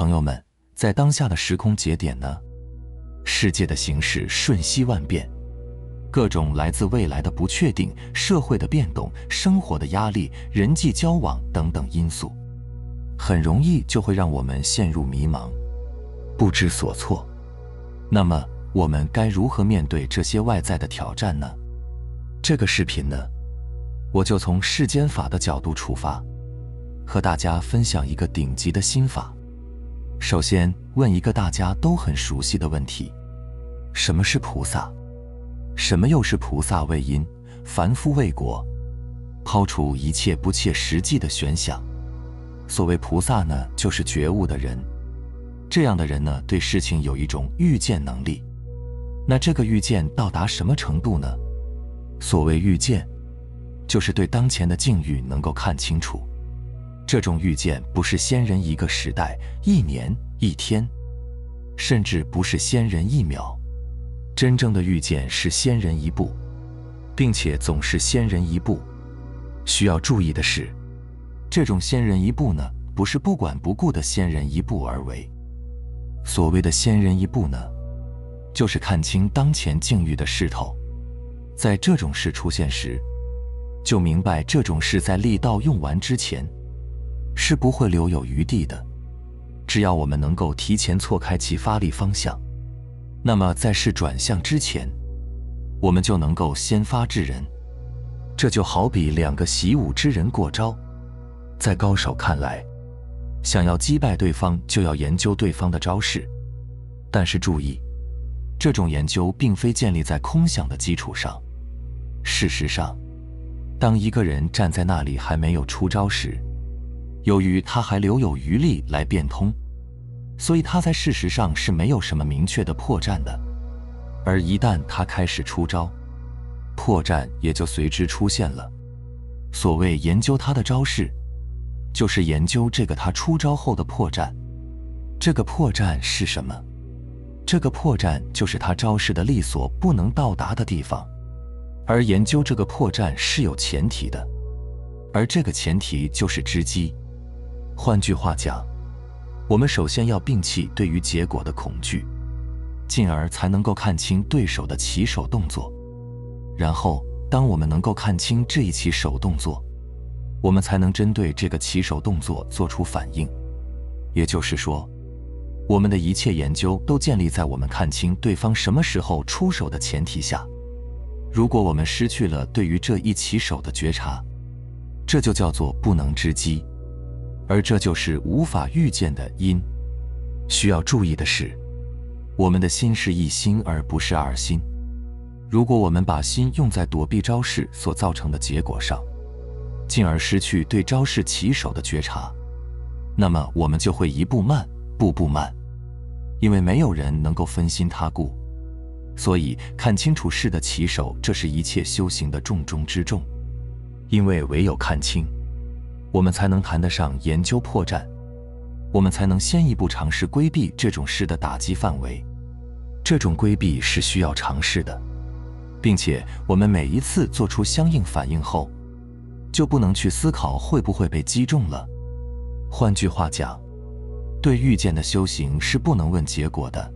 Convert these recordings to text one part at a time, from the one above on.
朋友们，在当下的时空节点呢，世界的形势瞬息万变，各种来自未来的不确定、社会的变动、生活的压力、人际交往等等因素，很容易就会让我们陷入迷茫，不知所措。那么，我们该如何面对这些外在的挑战呢？这个视频呢，我就从世间法的角度出发，和大家分享一个顶级的心法。首先，问一个大家都很熟悉的问题：什么是菩萨？什么又是菩萨为因，凡夫为果？抛除一切不切实际的玄想，所谓菩萨呢，就是觉悟的人。这样的人呢，对事情有一种预见能力。那这个预见到达什么程度呢？所谓预见，就是对当前的境遇能够看清楚。这种预见不是先人一个时代、一年、一天，甚至不是先人一秒。真正的预见是先人一步，并且总是先人一步。需要注意的是，这种先人一步呢，不是不管不顾的先人一步而为。所谓的先人一步呢，就是看清当前境遇的势头，在这种事出现时，就明白这种事在力道用完之前，是不会留有余地的。只要我们能够提前错开其发力方向，那么在事转向之前，我们就能够先发制人。这就好比两个习武之人过招，在高手看来，想要击败对方就要研究对方的招式。但是注意，这种研究并非建立在空想的基础上。事实上，当一个人站在那里还没有出招时，由于他还留有余力来变通，所以他在事实上是没有什么明确的破绽的。而一旦他开始出招，破绽也就随之出现了。所谓研究他的招式，就是研究这个他出招后的破绽。这个破绽是什么？这个破绽就是他招式的力所不能到达的地方。而研究这个破绽是有前提的，而这个前提就是知机。换句话讲，我们首先要摒弃对于结果的恐惧，进而才能够看清对手的起手动作。然后，当我们能够看清这一起手动作，我们才能针对这个起手动作做出反应。也就是说，我们的一切研究都建立在我们看清对方什么时候出手的前提下。如果我们失去了对于这一起手的觉察，这就叫做不能知机，而这就是无法预见的因。需要注意的是，我们的心是一心而不是二心。如果我们把心用在躲避招式所造成的结果上，进而失去对招式起手的觉察，那么我们就会一步慢，步步慢。因为没有人能够分心他顾，所以看清楚事的起手，这是一切修行的重中之重。因为唯有看清，我们才能谈得上研究破绽，我们才能先一步尝试规避这种事的打击范围。这种规避是需要尝试的，并且我们每一次做出相应反应后，就不能去思考会不会被击中了。换句话讲，对预见的修行是不能问结果的。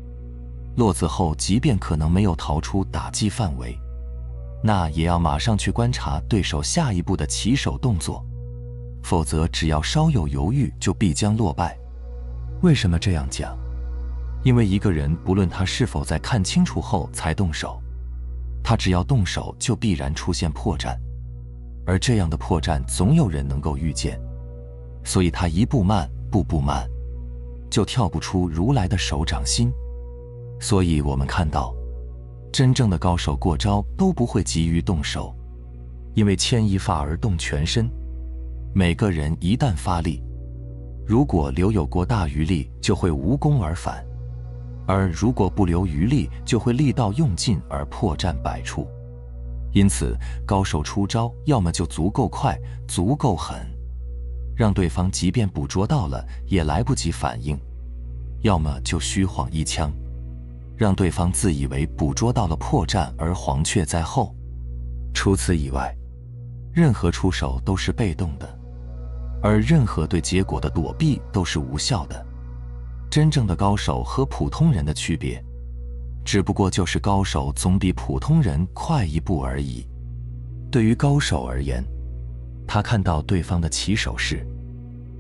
落子后即便可能没有逃出打击范围，那也要马上去观察对手下一步的起手动作，否则只要稍有犹豫就必将落败。为什么这样讲？因为一个人不论他是否在看清楚后才动手，他只要动手就必然出现破绽，而这样的破绽总有人能够预见，所以他一步慢，步步慢，就跳不出如来的手掌心。所以我们看到，真正的高手过招都不会急于动手，因为牵一发而动全身。每个人一旦发力，如果留有过大余力，就会无功而返；而如果不留余力，就会力道用尽而破绽百出。因此，高手出招要么就足够快、足够狠，让对方即便捕捉到了也来不及反应；要么就虚晃一枪，让对方自以为捕捉到了破绽而黄雀在后。除此以外，任何出手都是被动的，而任何对结果的躲避都是无效的。真正的高手和普通人的区别，只不过就是高手总比普通人快一步而已。对于高手而言，他看到对方的起手式，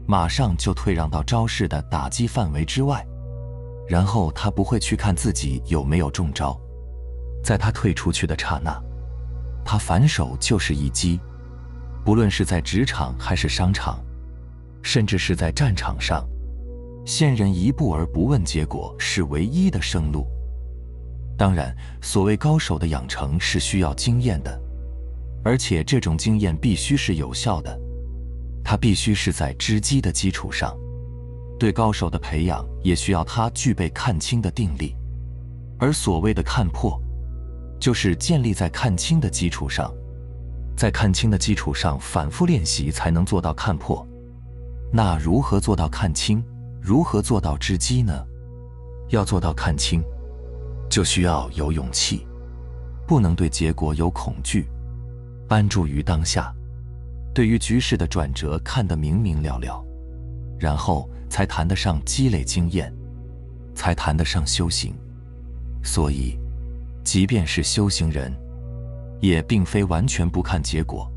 马上就退让到招式的打击范围之外，然后他不会去看自己有没有中招。在他退出去的刹那，他反手就是一击。不论是在职场还是商场，甚至是在战场上，先人一步而不问结果是唯一的生路。当然，所谓高手的养成是需要经验的，而且这种经验必须是有效的，它必须是在知机的基础上。对高手的培养也需要他具备看清的定力，而所谓的看破，就是建立在看清的基础上，在看清的基础上反复练习才能做到看破。那如何做到看清？如何做到知机呢？要做到看清，就需要有勇气，不能对结果有恐惧，安住于当下，对于局势的转折看得明明了了，然后才谈得上积累经验，才谈得上修行。所以，即便是修行人，也并非完全不看结果，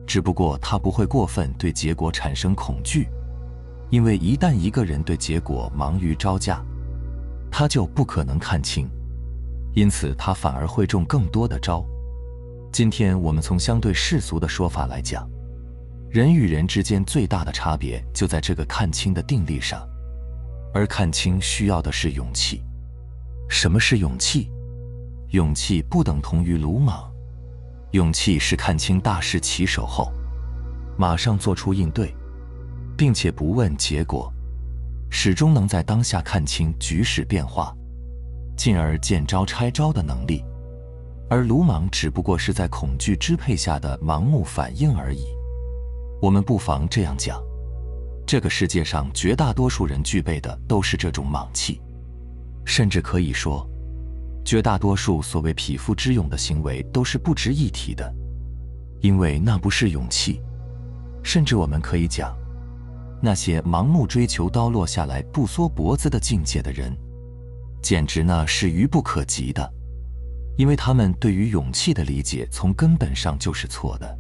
只不过他不会过分对结果产生恐惧，因为一旦一个人对结果忙于招架，他就不可能看清，因此他反而会中更多的招。今天我们从相对世俗的说法来讲，人与人之间最大的差别就在这个看清的定力上，而看清需要的是勇气。什么是勇气？勇气不等同于鲁莽，勇气是看清大势起手后，马上做出应对，并且不问结果，始终能在当下看清局势变化，进而见招拆招的能力。而鲁莽只不过是在恐惧支配下的盲目反应而已。我们不妨这样讲，这个世界上绝大多数人具备的都是这种莽气，甚至可以说，绝大多数所谓匹夫之勇的行为都是不值一提的，因为那不是勇气。甚至我们可以讲，那些盲目追求刀落下来不缩脖子的境界的人，简直呢是愚不可及的，因为他们对于勇气的理解从根本上就是错的。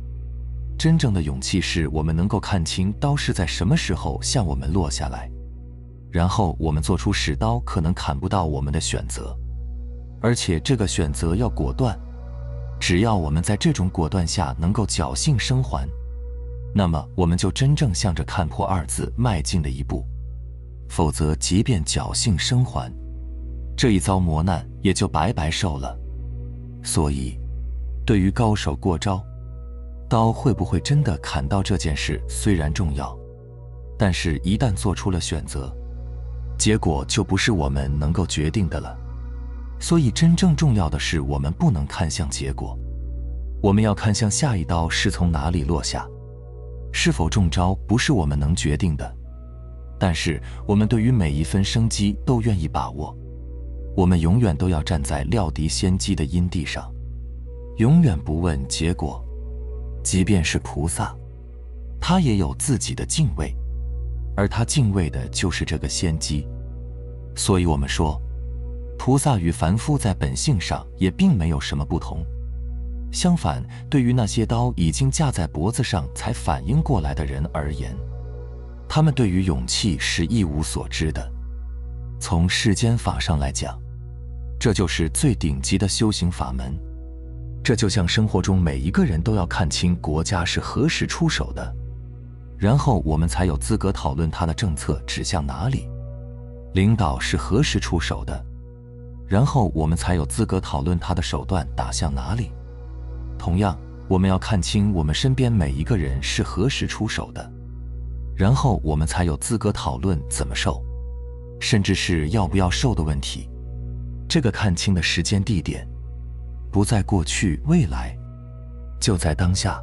真正的勇气是我们能够看清刀是在什么时候向我们落下来，然后我们做出使刀可能砍不到我们的选择，而且这个选择要果断。只要我们在这种果断下能够侥幸生还，那么我们就真正向着看破二字迈进了一步。否则即便侥幸生还，这一遭磨难也就白白受了。所以对于高手过招，刀会不会真的砍到这件事虽然重要，但是一旦做出了选择，结果就不是我们能够决定的了。所以真正重要的是我们不能看向结果，我们要看向下一刀是从哪里落下。是否中招不是我们能决定的，但是我们对于每一分生机都愿意把握。我们永远都要站在料敌先机的因地上，永远不问结果。即便是菩萨，他也有自己的敬畏，而他敬畏的就是这个先机。所以我们说，菩萨与凡夫在本性上也并没有什么不同。相反，对于那些刀已经架在脖子上才反应过来的人而言，他们对于勇气是一无所知的。从世间法上来讲，这就是最顶级的修行法门。这就像生活中每一个人都要看清国家是何时出手的，然后我们才有资格讨论他的政策指向哪里；领导是何时出手的，然后我们才有资格讨论他的手段打向哪里。同样，我们要看清我们身边每一个人是何时出手的，然后我们才有资格讨论怎么受，甚至是要不要受的问题。这个看清的时间地点，不在过去未来，就在当下；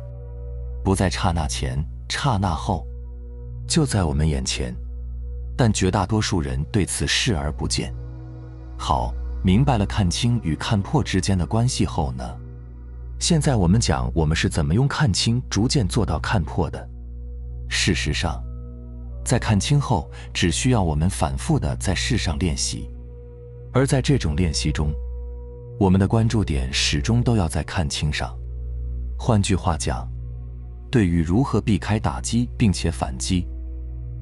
不在刹那前刹那后，就在我们眼前。但绝大多数人对此视而不见。好，明白了看清与看破之间的关系后呢，现在我们讲我们是怎么用看清逐渐做到看破的。事实上，在看清后，只需要我们反复地在事上练习，而在这种练习中，我们的关注点始终都要在看清上。换句话讲，对于如何避开打击并且反击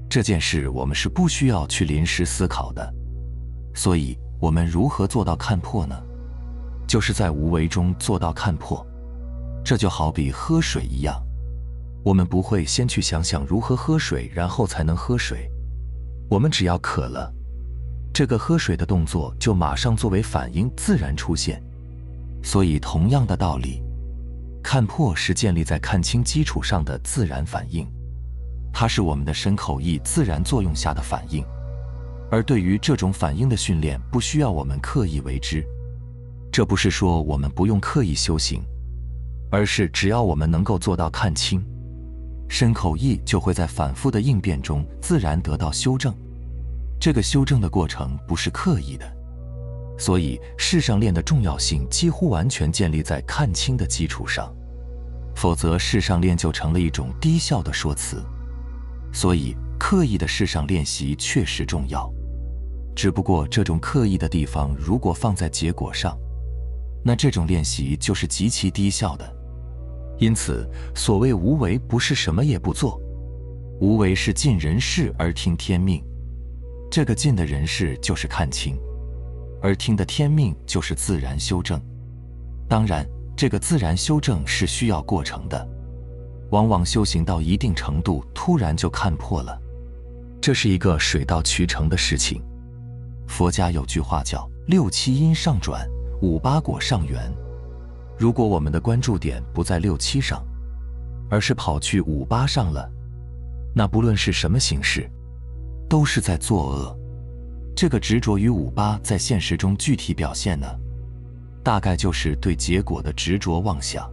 这件事，我们是不需要去临时思考的。所以，我们如何做到看破呢？就是在无为中做到看破。这就好比喝水一样，我们不会先去想想如何喝水，然后才能喝水。我们只要渴了，这个喝水的动作就马上作为反应自然出现。所以同样的道理，看破是建立在看清基础上的自然反应，它是我们的身口意自然作用下的反应。而对于这种反应的训练，不需要我们刻意为之。这不是说我们不用刻意修行，而是只要我们能够做到看清，身口意就会在反复的应变中自然得到修正。这个修正的过程不是刻意的，所以事上练的重要性几乎完全建立在看清的基础上，否则事上练就成了一种低效的说辞。所以刻意的事上练习确实重要，只不过这种刻意的地方如果放在结果上，那这种练习就是极其低效的。因此，所谓无为不是什么也不做，无为是尽人事而听天命。这个尽的人事就是看清，而听的天命就是自然修正。当然，这个自然修正是需要过程的，往往修行到一定程度，突然就看破了，这是一个水到渠成的事情。佛家有句话叫六七因上转，五八果上缘。如果我们的关注点不在六七上，而是跑去五八上了，那不论是什么形式，都是在作恶。这个执着于五八在现实中具体表现呢，大概就是对结果的执着妄想，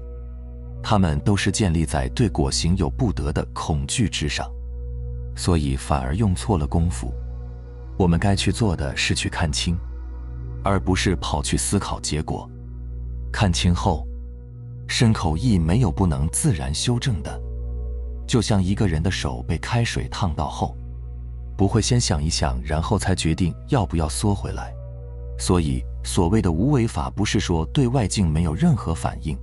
它们都是建立在对果行有不得的恐惧之上，所以反而用错了功夫。我们该去做的是去看清，而不是跑去思考结果。看清后，身口意没有不能自然修正的。就像一个人的手被开水烫到后，不会先想一想，然后才决定要不要缩回来。所以，所谓的无为法，不是说对外境没有任何反应，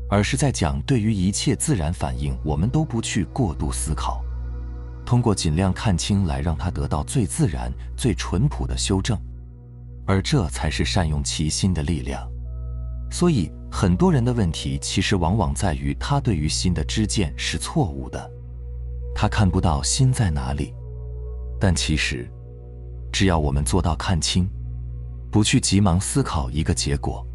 而是在讲对于一切自然反应，我们都不去过度思考，通过尽量看清来让它得到最自然、最淳朴的修正，而这才是善用其心的力量。所以，很多人的问题其实往往在于他对于心的知见是错误的，他看不到心在哪里。但其实，只要我们做到看清，不去急忙思考一个结果，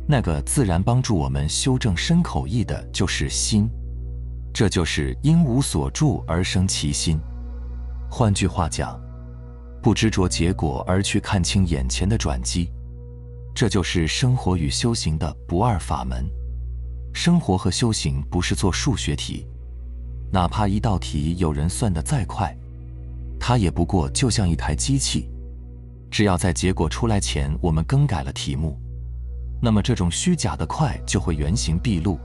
那个自然帮助我们修正身口意的就是心。这就是因无所住而生其心。换句话讲，不执着结果而去看清眼前的转机，这就是生活与修行的不二法门。生活和修行不是做数学题，哪怕一道题有人算得再快，它也不过就像一台机器，只要在结果出来前我们更改了题目，那么这种虚假的快就会原形毕露。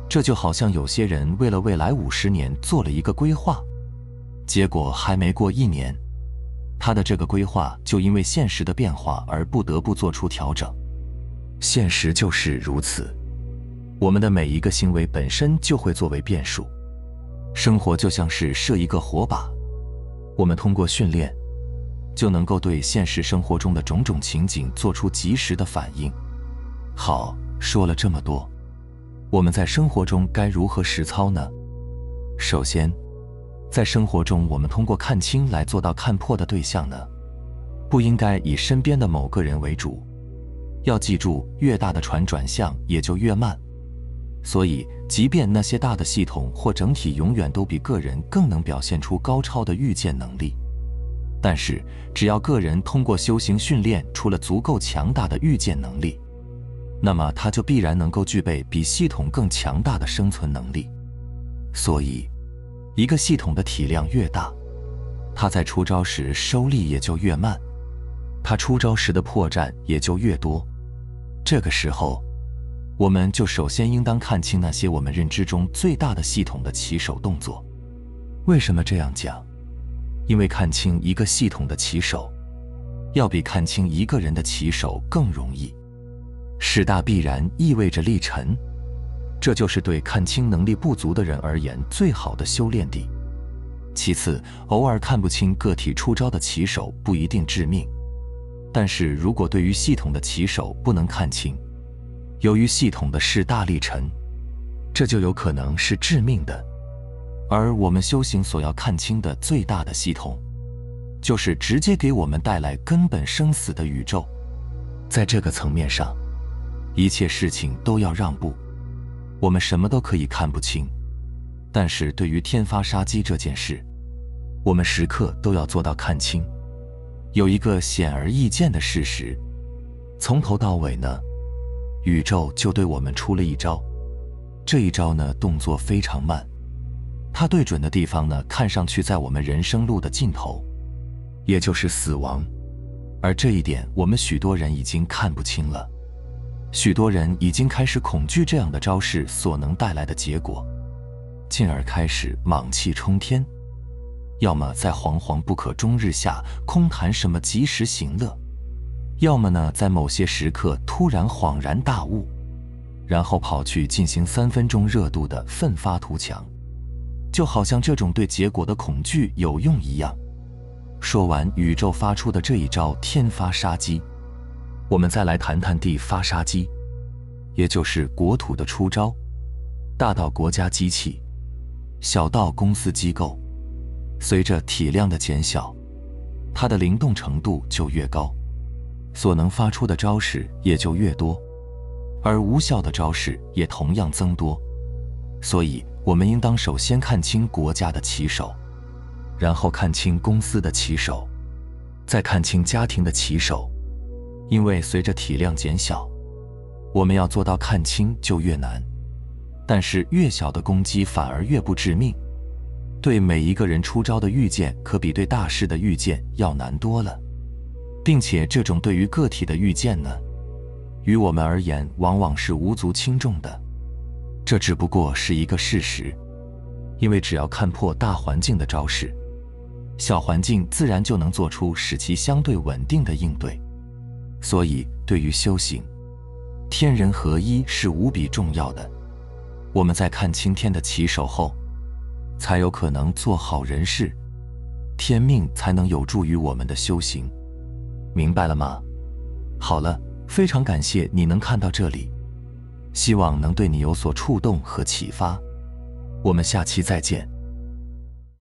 这就好像有些人为了未来50年做了一个规划，结果还没过1年，他的这个规划就因为现实的变化而不得不做出调整。现实就是如此，我们的每一个行为本身就会作为变数。生活就像是设一个火把，我们通过训练，就能够对现实生活中的种种情景做出及时的反应。好，说了这么多，我们在生活中该如何实操呢？首先，在生活中，我们通过看清来做到看破的对象呢，不应该以身边的某个人为主。要记住，越大的船转向也就越慢。所以，即便那些大的系统或整体永远都比个人更能表现出高超的预见能力，但是只要个人通过修行训练出了足够强大的预见能力，那么他就必然能够具备比系统更强大的生存能力。所以，一个系统的体量越大，它在出招时收力也就越慢，它出招时的破绽也就越多。这个时候，我们就首先应当看清那些我们认知中最大的系统的起手动作。为什么这样讲？因为看清一个系统的棋手，要比看清一个人的棋手更容易。势大必然意味着力沉，这就是对看清能力不足的人而言最好的修炼地。其次，偶尔看不清个体出招的棋手不一定致命，但是如果对于系统的棋手不能看清，由于系统的势大力沉，这就有可能是致命的。而我们修行所要看清的最大的系统，就是直接给我们带来根本生死的宇宙。在这个层面上，一切事情都要让步，我们什么都可以看不清，但是对于天发杀机这件事，我们时刻都要做到看清。有一个显而易见的事实，从头到尾呢，宇宙就对我们出了一招。这一招呢，动作非常慢，它对准的地方呢，看上去在我们人生路的尽头，也就是死亡。而这一点我们许多人已经看不清了，许多人已经开始恐惧这样的招式所能带来的结果，进而开始莽气冲天，要么在惶惶不可终日下空谈什么及时行乐，要么呢在某些时刻突然恍然大悟，然后跑去进行3分钟热度的奋发图强，就好像这种对结果的恐惧有用一样。说完宇宙发出的这一招天发杀机，我们再来谈谈地发杀机，也就是国土的出招。大到国家机器，小到公司机构，随着体量的减小，它的灵动程度就越高，所能发出的招式也就越多，而无效的招式也同样增多。所以我们应当首先看清国家的棋手，然后看清公司的棋手，再看清家庭的棋手。因为随着体量减小，我们要做到看清就越难，但是越小的攻击反而越不致命。对每一个人出招的预见可比对大势的预见要难多了，并且这种对于个体的预见呢，于我们而言往往是无足轻重的。这只不过是一个事实，因为只要看破大环境的招式，小环境自然就能做出使其相对稳定的应对。所以对于修行，天人合一是无比重要的。我们在看清天的棋手后，才有可能做好人事，天命才能有助于我们的修行。明白了吗？好了，非常感谢你能看到这里，希望能对你有所触动和启发。我们下期再见。